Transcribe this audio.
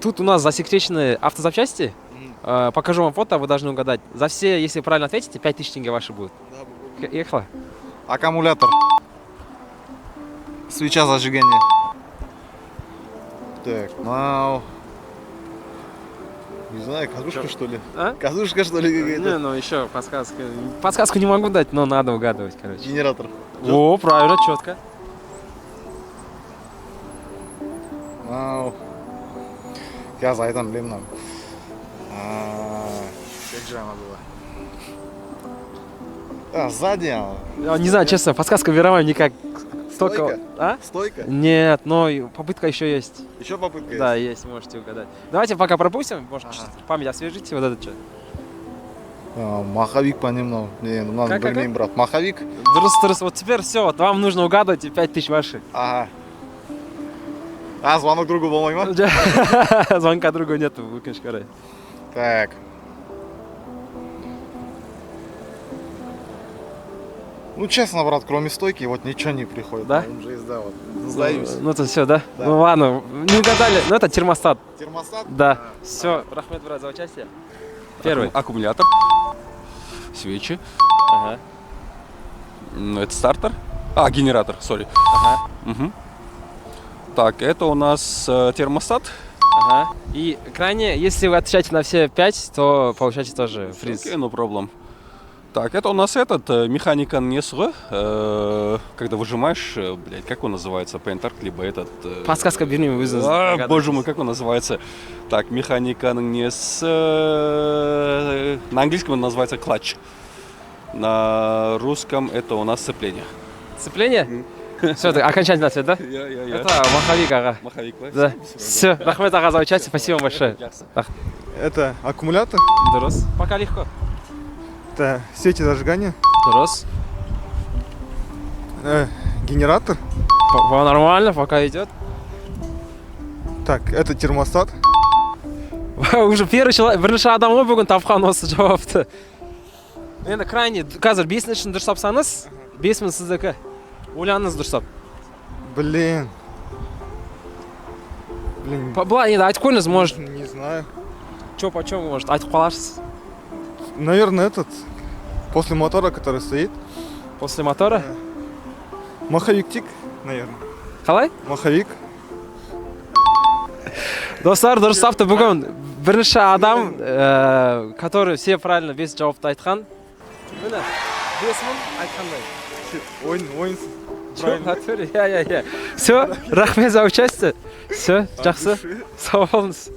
Тут у нас засекречены автозапчасти. Покажу вам фото, вы должны угадать. За все, если правильно ответите, 5000 тенге ваши будут. Ехала? Аккумулятор. Свеча зажигания. Так, не знаю, кадушка что ли? А? Кадушка что ли какая-то? Не, ну еще подсказка. Подсказку не могу дать, но надо угадывать, короче. Генератор. О, правильно, четко. Я за это, блин, нам. Как же она была? Сзади она. Я не знаю, честно, подсказка веровая никак. Стойка? А? Стойка? Нет, но попытка еще есть. Еще попытка Да, есть? есть, можете угадать. Давайте пока пропустим, может, память освежите, вот это что. Маховик понемногу. Не, ну надо блин, брат. Маховик? Дурус, вот теперь все, вот вам нужно угадывать и 5000 ваши. Ага. Звонок другу болмай ма? Звонка другу нету, выкинешь, короче. Так. Ну, честно, брат, кроме стойки, вот ничего не приходит. Да? МЖС, да, вот. Сдаюсь. Ну, это все, да? Да. Ну, ладно, не угадали. Ну, это термостат. Термостат? Да. Все, Рахмет, брат, за участие. Первый. Аккумулятор, свечи, Ага. это стартер, генератор, сори. Ага. Мгм. Так, это у нас термостат. Ага. И крайне, если вы отвечаете на все 5, то получаете тоже фриз. Окей, no problem. Так, это у нас механика несуга, когда выжимаешь, блядь, как он называется, пентарк, либо этот... Подсказка берни, вы боже мой, как он называется? Так, механика нес... На английском он называется клатч. На русском это у нас сцепление. Сцепление? Все, это окончательный ответ, да? Это маховик, ага. Маховик, Да. Все, Рахмет, ага, за участие, спасибо большое. Это аккумулятор, Дурус. Пока легко. это сети зажигания, Дурус. генератор, Нормально, пока идет. так, это термостат, Уже первый человек, бірінші адам ғой бүгін тапқан осы жауапты. Енді крайне, қазір 5 үшін дұрыс тапсаңыз, 5000 сіздікі. Ойланыңыз дұрыстап. блин, Былай енді айтып қойыңыз, может, не знаю, чё почем, может, айтып қаларсыз. наверное, этот, после мотора, который стоит, После мотора. маховик тик, наверное, Қалай? маховик, Достар, дұрыс тапты бүгін бірінші адам, который все правильно 5 жауапты айтқан. Міне, 5000 айтқандай. ойын, Все, рахмет за участие. Все, жақсы. Сау болыңыз.